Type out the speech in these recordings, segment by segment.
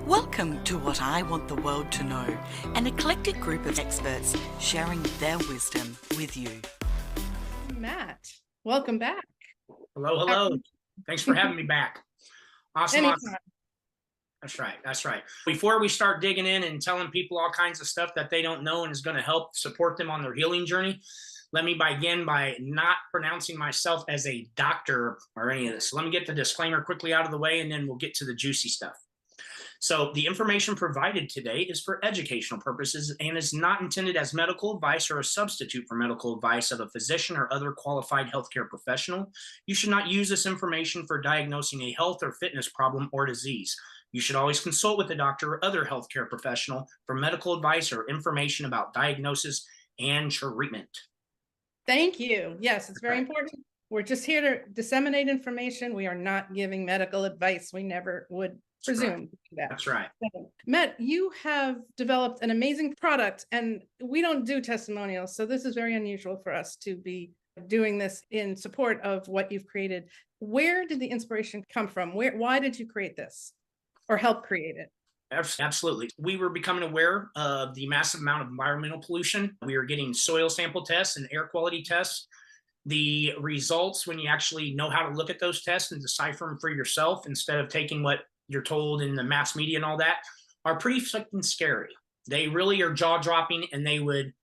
Welcome to What I Want the World to Know, an eclectic group of experts sharing their wisdom with you. Matt, welcome back. Hello. Thanks for having me back. Awesome. Anytime. That's right. Before we start digging in and telling people all kinds of stuff that they don't know and is going to help support them on their healing journey, let me begin by not pronouncing myself as a doctor or any of this. Let me get the disclaimer quickly out of the way, and then we'll get to the juicy stuff. So the information provided today is for educational purposes and is not intended as medical advice or a substitute for medical advice of a physician or other qualified healthcare professional. You should not use this information for diagnosing a health or fitness problem or disease. You should always consult with a doctor or other healthcare professional for medical advice or information about diagnosis and treatment. Thank you. Yes, it's very important. We're just here to disseminate information. We are not giving medical advice. We never would presume to do that. That's right. So, Matt, you have developed an amazing product, and we don't do testimonials, so this is very unusual for us to be doing this in support of what you've created. Where did the inspiration come from? Why did you create this or help create it? Absolutely. We were becoming aware of the massive amount of environmental pollution. We were getting soil sample tests and air quality tests. The results, when you actually know how to look at those tests and decipher them for yourself instead of taking what you're told in the mass media and all that, are pretty fucking scary. They really are jaw-dropping, and they would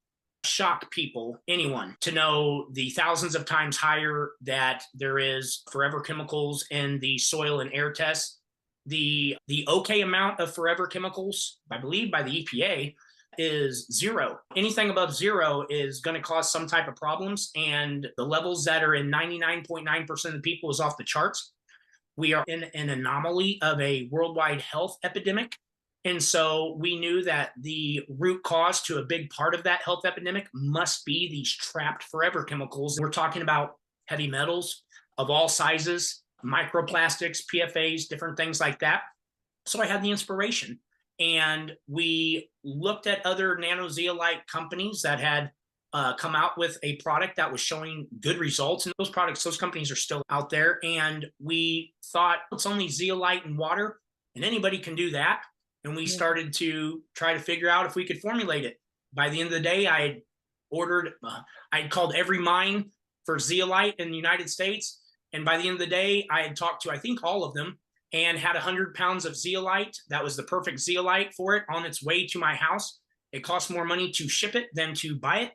shock people, anyone, to know the thousands of times higher that there is forever chemicals in the soil and air tests. The okay amount of forever chemicals, I believe by the EPA, is 0. Anything above 0 is going to cause some type of problems, and the levels that are in 99.9% of the people is off the charts. We are in an anomaly of a worldwide health epidemic. And so we knew that the root cause to a big part of that health epidemic must be these trapped forever chemicals. We're talking about heavy metals of all sizes, microplastics, PFAs, different things like that. So I had the inspiration, and we looked at other nanozeolite companies that had come out with a product that was showing good results. And those companies are still out there. And we thought, it's only zeolite and water, and anybody can do that. And we started to try to figure out if we could formulate it. By the end of the day, I had called every mine for zeolite in the United States. And by the end of the day, I had talked to, I think, all of them, and had 100 pounds of zeolite. That was the perfect zeolite for it on its way to my house. It cost more money to ship it than to buy it.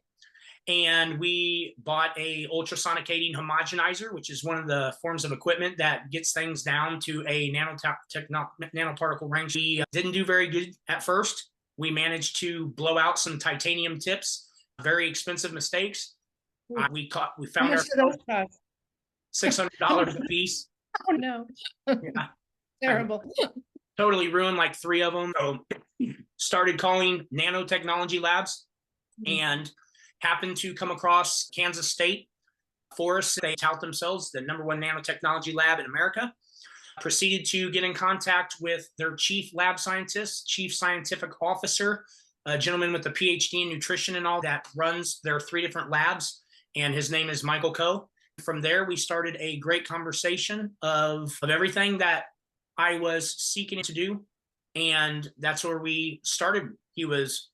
And we bought a ultrasonicating homogenizer, which is one of the forms of equipment that gets things down to a nanoparticle range. We didn't do very good at first. We managed to blow out some titanium tips, very expensive mistakes. We found ourselves $600 a piece. Oh no. Yeah. Terrible. Totally ruined like 3 of them. So started calling nanotechnology labs, and happened to come across Kansas State Forest. They tout themselves the #1 nanotechnology lab in America. Proceeded to get in contact with their chief lab scientist, chief scientific officer, a gentleman with a PhD in nutrition and all that runs their 3 different labs, and his name is Michael Coe. From there, we started a great conversation of everything that I was seeking to do, and that's where we started. He was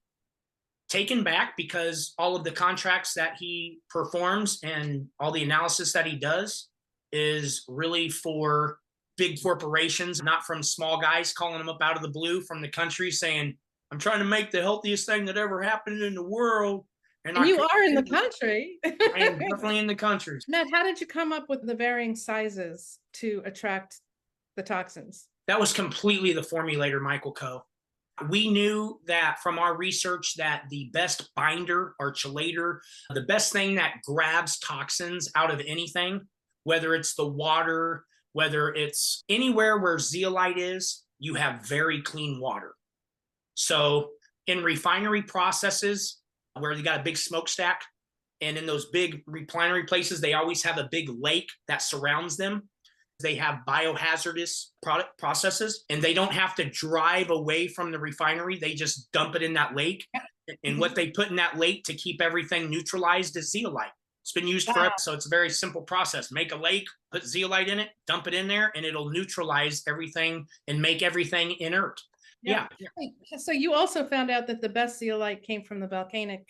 taken back because all of the contracts that he performs and all the analysis that he does is really for big corporations, not from small guys calling them up out of the blue from the country saying, I'm trying to make the healthiest thing that ever happened in the world. And you are in the country. I am definitely in the country. Matt, how did you come up with the varying sizes to attract the toxins? That was completely the formulator, Michael Coe. We knew that from our research that the best binder or chelator, the best thing that grabs toxins out of anything, whether it's the water, whether it's anywhere where zeolite is, you have very clean water. So in refinery processes where you got a big smokestack, and in those big refinery places, they always have a big lake that surrounds them. They have biohazardous product processes, and they don't have to drive away from the refinery. They just dump it in that lake. And what they put in that lake to keep everything neutralized is zeolite. It's been used Wow. forever. So it's a very simple process. Make a lake, put zeolite in it, dump it in there, and it'll neutralize everything and make everything inert. Yeah. So you also found out that the best zeolite came from the volcanic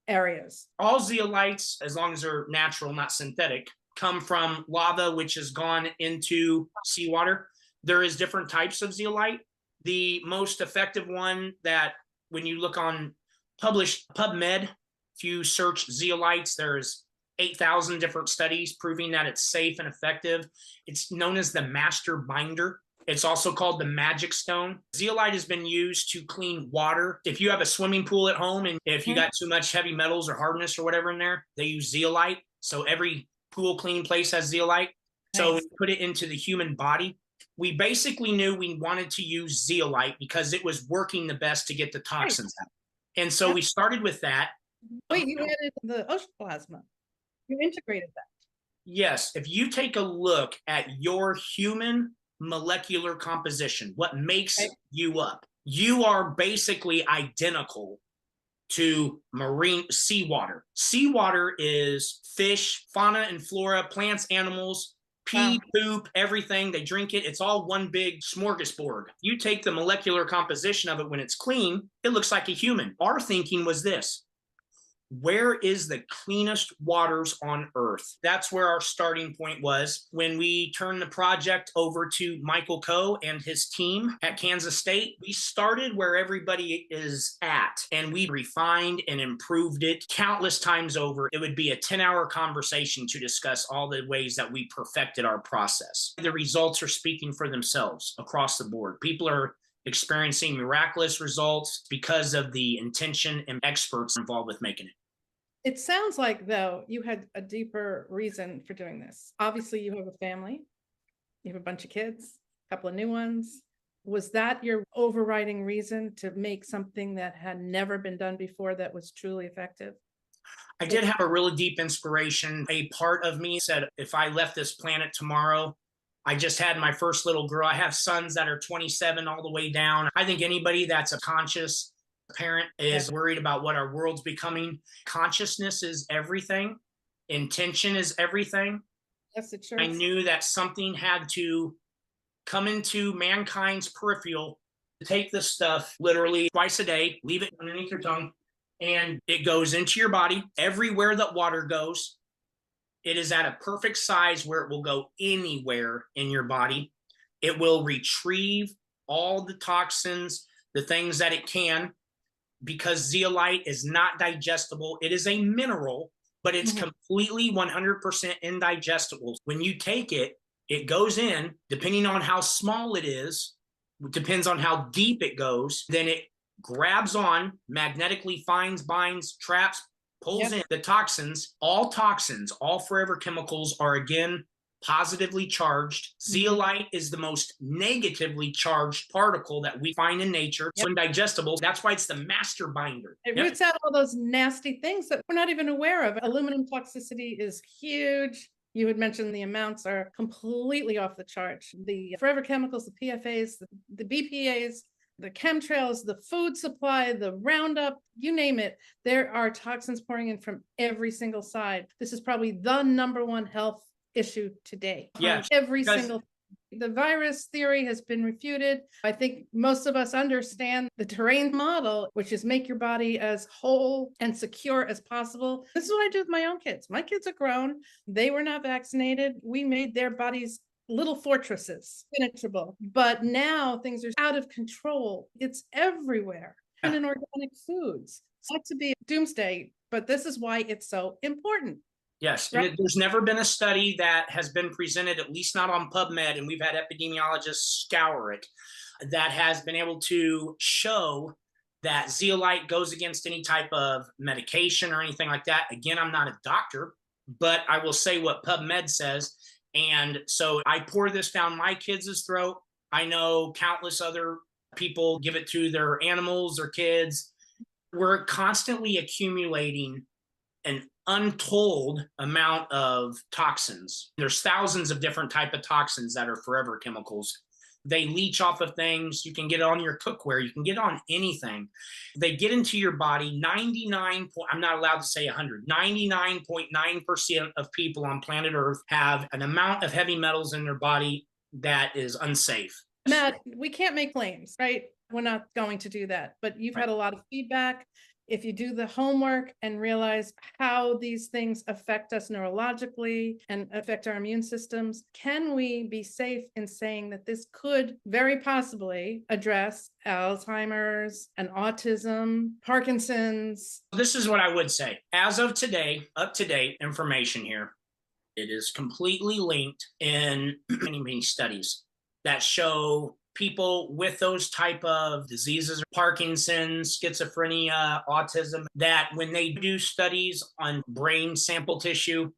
areas. All zeolites, as long as they're natural, not synthetic, come from lava, which has gone into seawater. There is different types of zeolite. The most effective one that when you look on published PubMed, if you search zeolites, there's 8,000 different studies proving that it's safe and effective. It's known as the master binder. It's also called the magic stone. Zeolite has been used to clean water. If you have a swimming pool at home and if you got too much heavy metals or hardness or whatever in there, they use zeolite. So every pool cleaning place has zeolite. So we put it into the human body. We basically knew we wanted to use zeolite because it was working the best to get the toxins out. And so we started with that. Wait, you added the ocean plasma. You integrated that. Yes. If you take a look at your human molecular composition, what makes you up, you are basically identical to marine seawater. Seawater is fish, fauna and flora, plants, animals, pee, poop, everything. They drink it. It's all one big smorgasbord. You take the molecular composition of it when it's clean, it looks like a human. Our thinking was this: where is the cleanest waters on earth? That's where our starting point was when we turned the project over to Michael Coe and his team at Kansas State. We started where everybody is at, and we refined and improved it countless times over. It would be a 10-hour conversation to discuss all the ways that we perfected our process. The results are speaking for themselves across the board. People are experiencing miraculous results because of the intention and experts involved with making it. It sounds like, though, you had a deeper reason for doing this. Obviously, you have a family, you have a bunch of kids, a couple of new ones. Was that your overriding reason to make something that had never been done before that was truly effective? I did have a really deep inspiration. A part of me said, if I left this planet tomorrow, I just had my first little girl. I have sons that are 27 all the way down. I think anybody that's a conscious parent is worried about what our world's becoming. Consciousness is everything. Intention is everything. Yes, it sure I is. knew that something had to come into mankind's peripheral to take this stuff literally twice a day, leave it underneath your tongue, and it goes into your body. Everywhere that water goes, it is at a perfect size where it will go anywhere in your body. It will retrieve all the toxins, the things that it can, because zeolite is not digestible. It is a mineral, but it's completely 100% indigestible. When you take it, it goes in, depending on how small it is, depends on how deep it goes, then it grabs on, magnetically finds, binds, traps, pulls in the toxins. All forever chemicals are, again, positively charged. Zeolite is the most negatively charged particle that we find in nature. It's indigestible. That's why it's the master binder. It roots out all those nasty things that we're not even aware of. Aluminum toxicity is huge. You had mentioned the amounts are completely off the charts. The forever chemicals, the PFAs, the BPAs, the chemtrails, the food supply, the Roundup, you name it. There are toxins pouring in from every single side. This is probably the number one health issue today. Yes. Every single. The virus theory has been refuted. I think most of us understand the terrain model, which is make your body as whole and secure as possible. This is what I do with my own kids. My kids are grown. They were not vaccinated. We made their bodies little fortresses, penetrable. But now things are out of control. It's everywhere. And in organic foods. Not to be doomsday, but this is why it's so important. Yes, and there's never been a study that has been presented, at least not on PubMed, and we've had epidemiologists scour it, that has been able to show that zeolite goes against any type of medication or anything like that. Again, I'm not a doctor, but I will say what PubMed says. And so I pour this down my kids' throat. I know countless other people give it to their animals, their kids. We're constantly accumulating an untold amount of toxins. There's thousands of different type of toxins that are forever chemicals They leach off of things. You can get it on your cookware. You can get it on anything. They get into your body. 99, I'm not allowed to say 100, 99.9% of people on planet Earth have an amount of heavy metals in their body that is unsafe. Matt, we can't make claims, right? We're not going to do that, but you've had a lot of feedback. If you do the homework and realize how these things affect us neurologically and affect our immune systems, can we be safe in saying that this could very possibly address Alzheimer's and autism, Parkinson's? This is what I would say. As of today, up-to-date information here, it is completely linked in many studies that show people with those type of diseases, Parkinson's, schizophrenia, autism, that when they do studies on brain sample tissue,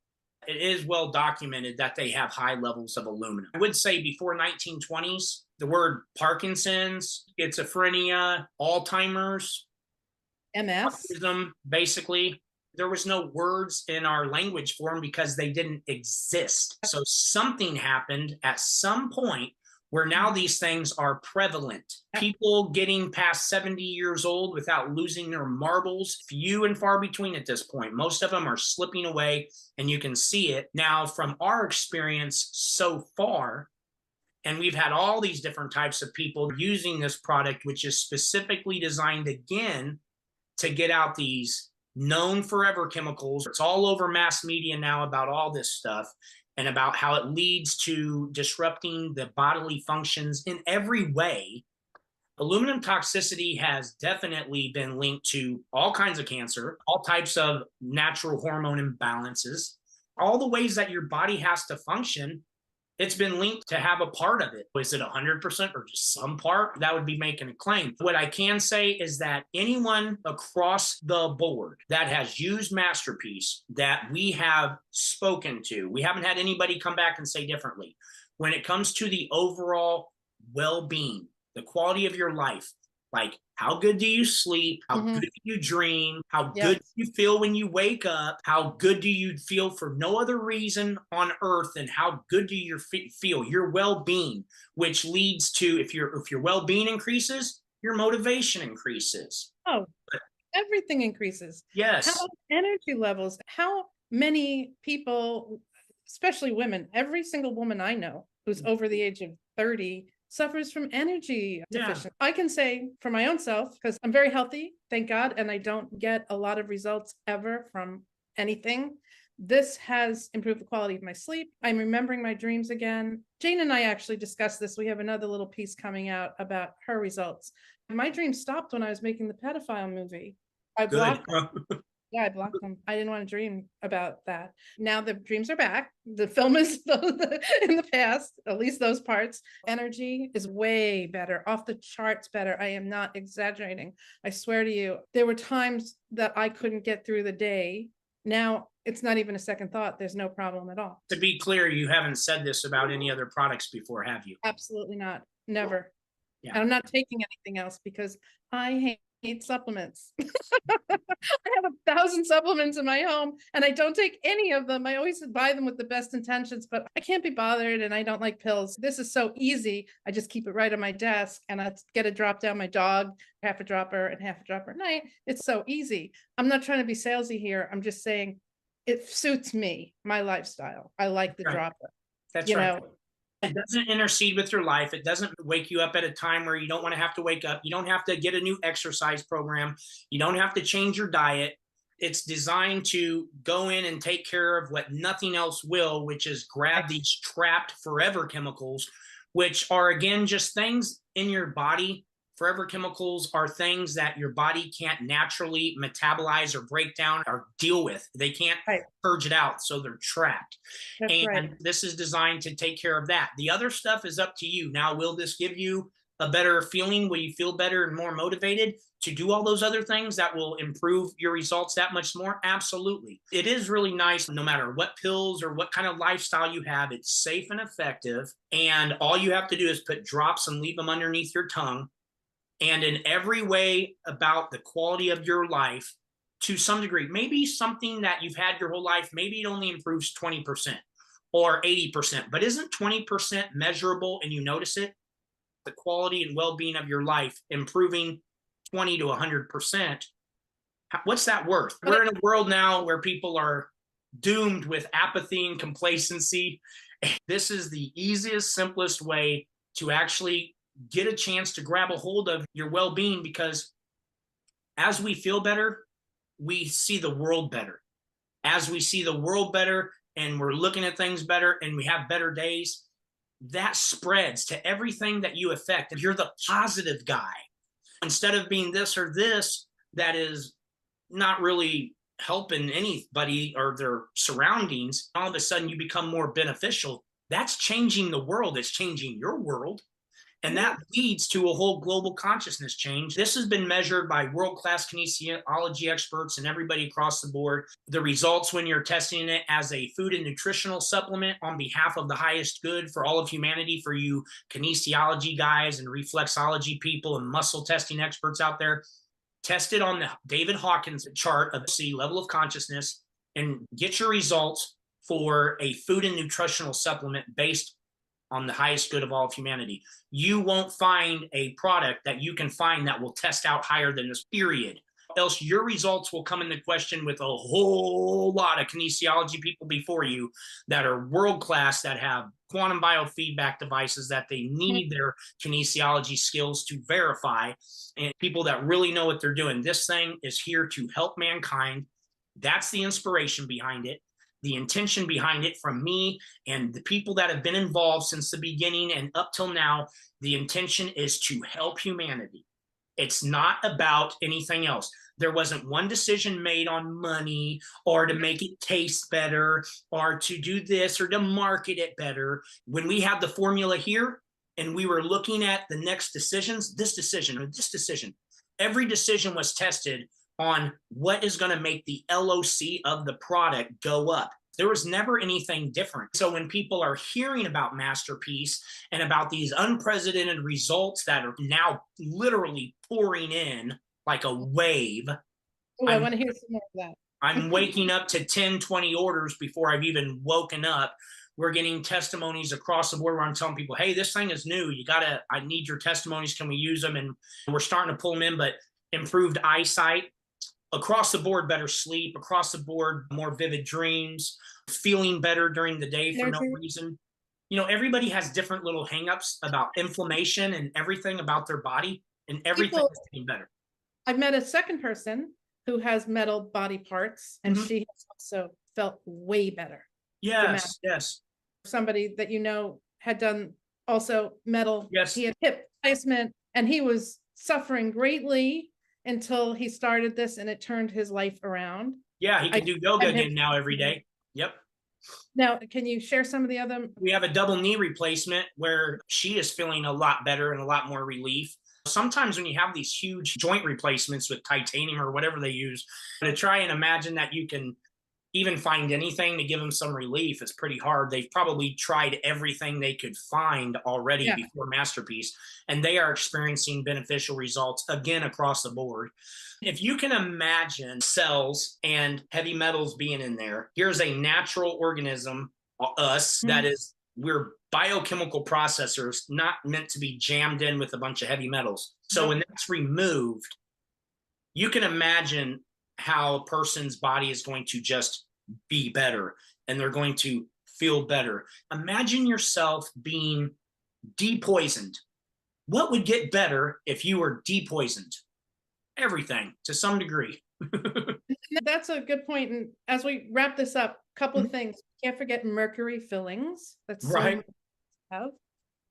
it is well documented that they have high levels of aluminum. I would say before 1920s, the word Parkinson's, schizophrenia, Alzheimer's, MS, autism, basically, there was no words in our language for them because they didn't exist. So something happened at some point where now these things are prevalent. People getting past 70 years old without losing their marbles, few and far between at this point. Most of them are slipping away, and you can see it. Now, from our experience so far, and we've had all these different types of people using this product, which is specifically designed, again, to get out these known forever chemicals. It's all over mass media now about all this stuff, and about how it leads to disrupting the bodily functions in every way. Aluminum toxicity has definitely been linked to all kinds of cancer, all types of natural hormone imbalances, all the ways that your body has to function. It's been linked to have a part of it. Is it 100% or just some part? That would be making a claim. What I can say is that anyone across the board that has used MasterPeace that we have spoken to, we haven't had anybody come back and say differently. When it comes to the overall well-being, the quality of your life, like how good do you sleep? How good do you dream? How good do you feel when you wake up? How good do you feel for no other reason on earth? And how good do you feel? Your well-being, which leads to, if your well-being increases, your motivation increases. Oh, everything increases. Yes. How energy levels? How many people, especially women, every single woman I know who's over the age of 30 suffers from energy deficiency. I can say for my own self, because I'm very healthy, thank God, and I don't get a lot of results ever from anything. This has improved the quality of my sleep. I'm remembering my dreams again. Jane and I actually discussed this. We have another little piece coming out about her results. My dreams stopped when I was making the pedophile movie. I blocked them. Yeah, I blocked them. I didn't want to dream about that. Now the dreams are back. The film is in the past, at least those parts. Energy is way better, off the charts better. I am not exaggerating. I swear to you, there were times that I couldn't get through the day. Now it's not even a second thought. There's no problem at all. To be clear, you haven't said this about any other products before, have you? Absolutely not. Never. Yeah. And I'm not taking anything else because I hate supplements. I have 1,000 supplements in my home and I don't take any of them. I always buy them with the best intentions, but I can't be bothered and I don't like pills. This is so easy. I just keep it right on my desk and I get a drop down my dog, half a dropper and half a dropper at night. It's so easy. I'm not trying to be salesy here. I'm just saying it suits me, my lifestyle. I like the dropper. That's right. It doesn't intercede with your life. It doesn't wake you up at a time where you don't want to have to wake up. You don't have to get a new exercise program. You don't have to change your diet. It's designed to go in and take care of what nothing else will, which is grab these trapped forever chemicals, which are, again, just things in your body. Forever chemicals are things that your body can't naturally metabolize or break down or deal with. They can't purge it out, so they're trapped. And this is designed to take care of that. The other stuff is up to you. Now, will this give you a better feeling? Will you feel better and more motivated to do all those other things that will improve your results that much more? Absolutely. It is really nice, no matter what pills or what kind of lifestyle you have, it's safe and effective. And all you have to do is put drops and leave them underneath your tongue. And in every way about the quality of your life, to some degree, maybe something that you've had your whole life, maybe it only improves 20% or 80%, but isn't 20% measurable and you notice it? the quality and well-being of your life improving 20 to 100%, what's that worth? We're in a world now where people are doomed with apathy and complacency. This is the easiest, simplest way to actually get a chance to grab a hold of your well-being, because as we feel better, we see the world better. As we see the world better and we're looking at things better and we have better days, that spreads to everything that you affect. If you're the positive guy, instead of being this or this that is not really helping anybody or their surroundings, all of a sudden you become more beneficial. That's changing the world. It's changing your world. And that leads to a whole global consciousness change. This has been measured by world-class kinesiology experts and everybody across the board. The results when you're testing it as a food and nutritional supplement on behalf of the highest good for all of humanity, for you kinesiology guys and reflexology people and muscle testing experts out there, test it on the David Hawkins chart of the level of consciousness and get your results for a food and nutritional supplement based on the highest good of all of humanity. You won't find a product that you can find that will test out higher than this, period. Else your results will come into question with a whole lot of kinesiology people before you that are world-class, that have quantum biofeedback devices that they need their kinesiology skills to verify, and people that really know what they're doing. This thing is here to help mankind. That's the inspiration behind it. The intention behind it from me and the people that have been involved since the beginning and up till now, the intention is to help humanity. It's not about anything else. There wasn't one decision made on money or to make it taste better or to do this or to market it better. When we had the formula here and we were looking at the next decisions, this decision or this decision, every decision was tested on what is going to make the LOC of the product go up. There was never anything different. So when people are hearing about MasterPeace and about these unprecedented results that are now literally pouring in like a wave, I want to hear some more of that. I'm waking up to 10, 20 orders before I've even woken up. We're getting testimonies across the board where I'm telling people, hey, this thing is new. I need your testimonies. Can we use them? And we're starting to pull them in, but improved eyesight, across the board, better sleep, across the board, more vivid dreams, feeling better during the day for no reason. You know, everybody has different little hangups about inflammation and everything about their body, and everything is getting better. I've met a second person who has metal body parts, and she has also felt way better. Yes, yes. Somebody that you know had done also metal. Yes. He had hip replacement, and he was suffering greatly until he started this, and it turned his life around. Yeah, he can do yoga again now every day. Yep. Now, can you share some of the other? We have a double knee replacement where she is feeling a lot better and a lot more relief. Sometimes when you have these huge joint replacements with titanium or whatever they use, to try and imagine that you can even find anything to give them some relief is pretty hard. They've probably tried everything they could find already before MasterPeace, and they are experiencing beneficial results again across the board. If you can imagine cells and heavy metals being in there, here's a natural organism, us, that is, we're biochemical processors, not meant to be jammed in with a bunch of heavy metals. So when that's removed, you can imagine how a person's body is going to just be better and they're going to feel better. Imagine yourself being depoisoned. What would get better if you were depoisoned? Everything to some degree. That's a good point. And as we wrap this up, a couple of things. Can't forget mercury fillings. That's right. So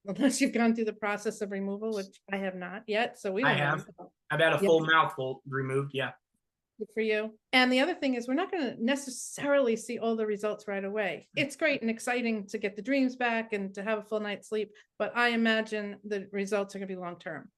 unless you've gone through the process of removal, which I have not yet. So we don't know. I've had a full mouthful removed. Yeah. Good for you. And the other thing is, we're not going to necessarily see all the results right away. It's great and exciting to get the dreams back and to have a full night's sleep, but I imagine the results are going to be long-term.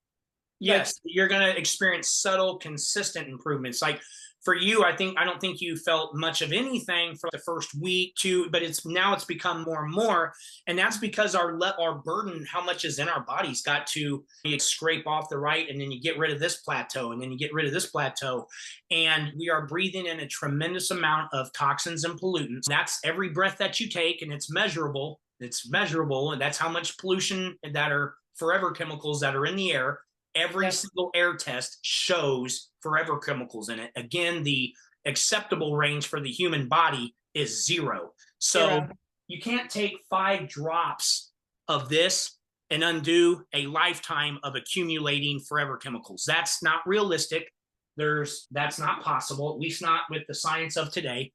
Yes, you're going to experience subtle, consistent improvements. Like for you, I don't think you felt much of anything for the first week, but it's become more and more. And that's because our burden, how much is in our bodies, got to scrape off the right, and then you get rid of this plateau, and then you get rid of this plateau. And we are breathing in a tremendous amount of toxins and pollutants. That's every breath that you take, and it's measurable. It's measurable, and that's how much pollution that are forever chemicals that are in the air. Every Yep. single air test shows forever chemicals in it. Again, the acceptable range for the human body is 0. So Zero. you can't take 5 drops of this and undo a lifetime of accumulating forever chemicals. That's not realistic. That's not possible, at least not with the science of today.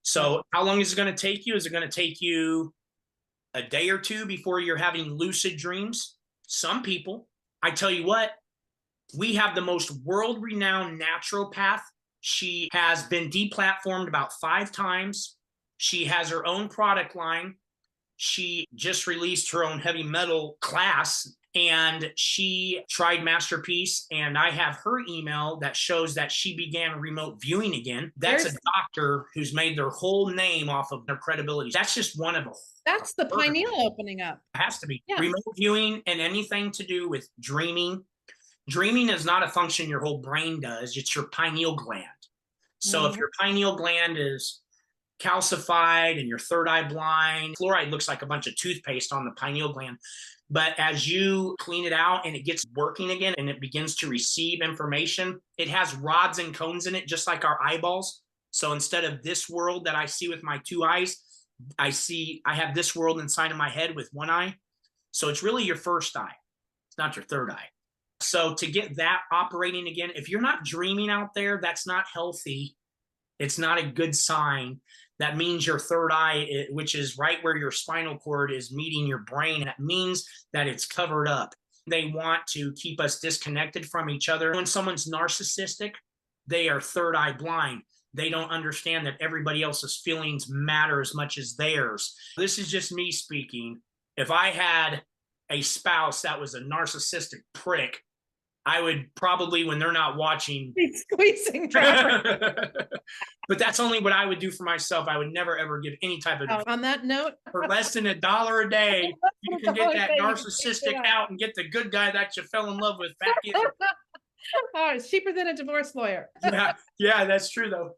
So how long is it going to take you? Is it going to take you a day or two before you're having lucid dreams? Some people. I tell you what, we have the most world-renowned naturopath. She has been deplatformed about 5 times. She has her own product line. She just released her own heavy metal class, and she tried MasterPeace, and I have her email that shows that she began remote viewing again. That's a doctor who's made their whole name off of their credibility. That's just one of them. That's the pineal opening up. It has to be. Yeah. Remote viewing and anything to do with dreaming. Dreaming is not a function your whole brain does. It's your pineal gland. So if your pineal gland is calcified and your third eye blind, fluoride looks like a bunch of toothpaste on the pineal gland. But as you clean it out and it gets working again and it begins to receive information, it has rods and cones in it, just like our eyeballs. So instead of this world that I see with my 2 eyes, I have this world inside of my head with 1 eye. So it's really your first eye. It's not your third eye. So to get that operating again, if you're not dreaming out there, that's not healthy. It's not a good sign. That means your third eye, which is right where your spinal cord is meeting your brain, that means that it's covered up. They want to keep us disconnected from each other. When someone's narcissistic, they are third eye blind. They don't understand that everybody else's feelings matter as much as theirs. This is just me speaking. If I had a spouse that was a narcissistic prick, I would probably, when they're not watching, be squeezing. but that's only what I would do for myself. I would never, ever give any type of On that note, for less than $1 a day, you can get that narcissistic out and get the good guy that you fell in love with back in. Oh, it's cheaper than a divorce lawyer. Yeah, that's true though.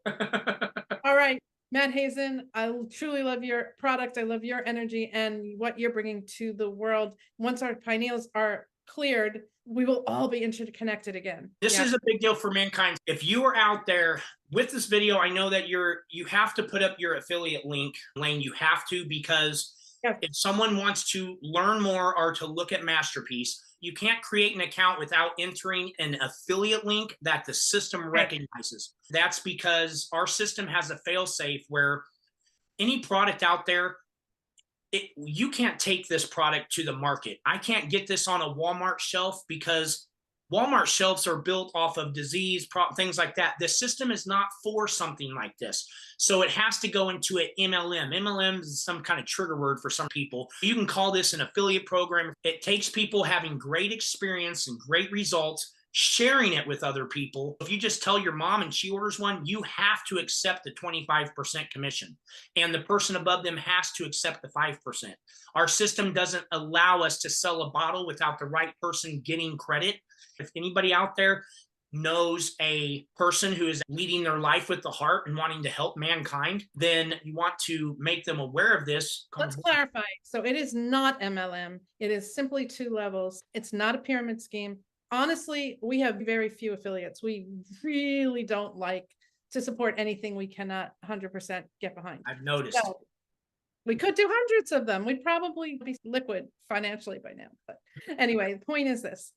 All right, Matt Hazen, I truly love your product. I love your energy and what you're bringing to the world. Once our pineals are cleared, we will all be interconnected again. This is a big deal for mankind. If you are out there with this video, I know that you have to put up your affiliate link, Lane. You have to, because if someone wants to learn more or to look at MasterPeace, you can't create an account without entering an affiliate link that the system recognizes. That's because our system has a fail-safe where any product out there, you can't take this product to the market. I can't get this on a Walmart shelf because Walmart shelves are built off of disease, things like that. The system is not for something like this. So it has to go into an MLM. MLM is some kind of trigger word for some people. You can call this an affiliate program. It takes people having great experience and great results, sharing it with other people. If you just tell your mom and she orders one, you have to accept the 25% commission. And the person above them has to accept the 5%. Our system doesn't allow us to sell a bottle without the right person getting credit. If anybody out there knows a person who is leading their life with the heart and wanting to help mankind, then you want to make them aware of this. Let's clarify. So it is not MLM. It is simply 2 levels. It's not a pyramid scheme. Honestly, we have very few affiliates. We really don't like to support anything we cannot 100% get behind. I've noticed. So we could do hundreds of them. We'd probably be liquid financially by now. But anyway, the point is this.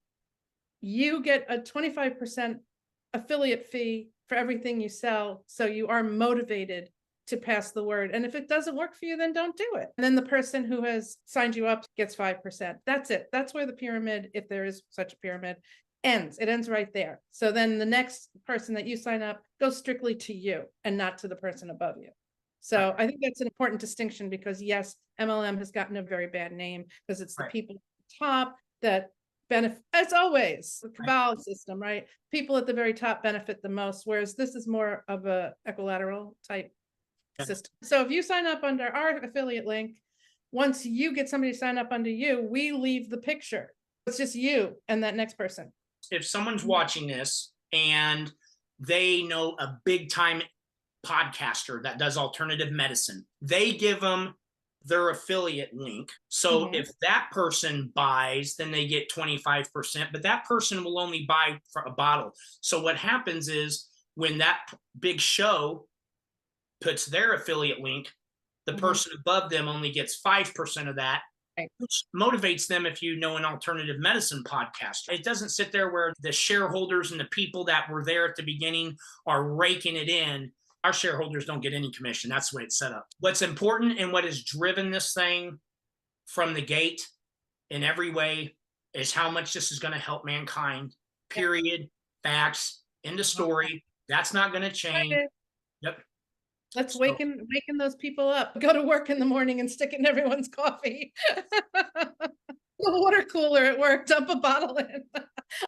You get a 25% affiliate fee for everything you sell. So you are motivated to pass the word. And if it doesn't work for you, then don't do it. And then the person who has signed you up gets 5%. That's it. That's where the pyramid, if there is such a pyramid, ends. It ends right there. So then the next person that you sign up goes strictly to you and not to the person above you. So I think that's an important distinction because yes, MLM has gotten a very bad name because it's the people at the top that benefit, as always, the cabal system, right? People at the very top benefit the most, whereas this is more of a equilateral type system. So if you sign up under our affiliate link, once you get somebody to sign up under you, we leave the picture. It's just you and that next person. If someone's watching this and they know a big time podcaster that does alternative medicine, they give them their affiliate link. So Mhm. if that person buys, then they get 25%, but that person will only buy for a bottle. So what happens is when that big show puts their affiliate link, the Mhm. person above them only gets 5% of that, Right. which motivates them. If you know an alternative medicine podcast, it doesn't sit there where the shareholders and the people that were there at the beginning are raking it in. Our shareholders don't get any commission. That's the way it's set up. What's important and what has driven this thing from the gate in every way is how much this is going to help mankind. Period. Facts. End of story. That's not going to change. Okay. Yep. Let's So, waken those people up. Go to work in the morning and stick it in everyone's coffee. The water cooler at work, dump a bottle in.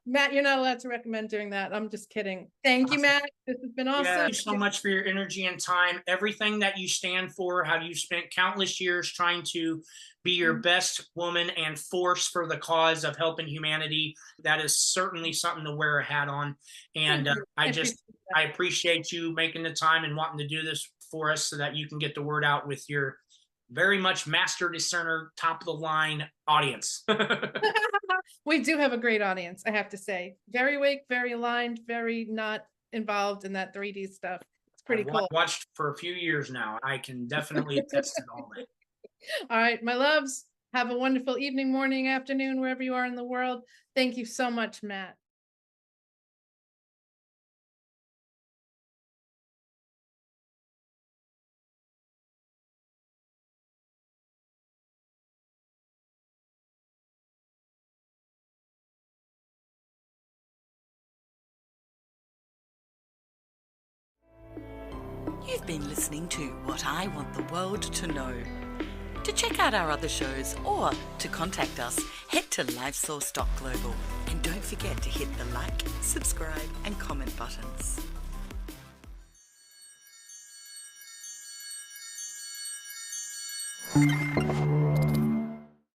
Matt, you're not allowed to recommend doing that. I'm just kidding. Thank you, awesome. Matt. This has been Yeah, awesome. thank you so much for your energy and time. Everything that you stand for, how you spent countless years trying to be your best woman and force for the cause of helping humanity. That is certainly something to wear a hat on. And Thank you. appreciate that. I appreciate you making the time and wanting to do this for us so that you can get the word out with your very much master discerner, top of the line audience. We do have a great audience, I have to say. Very awake, very aligned, very not involved in that 3D stuff. It's pretty I've cool. watched for a few years now. I can definitely attest to all that. All right, my loves, have a wonderful evening, morning, afternoon, wherever you are in the world. Thank you so much, Matt. You've been listening to What I Want the World to Know. To check out our other shows or to contact us, head to LifeSource.global. And don't forget to hit the like, subscribe and comment buttons.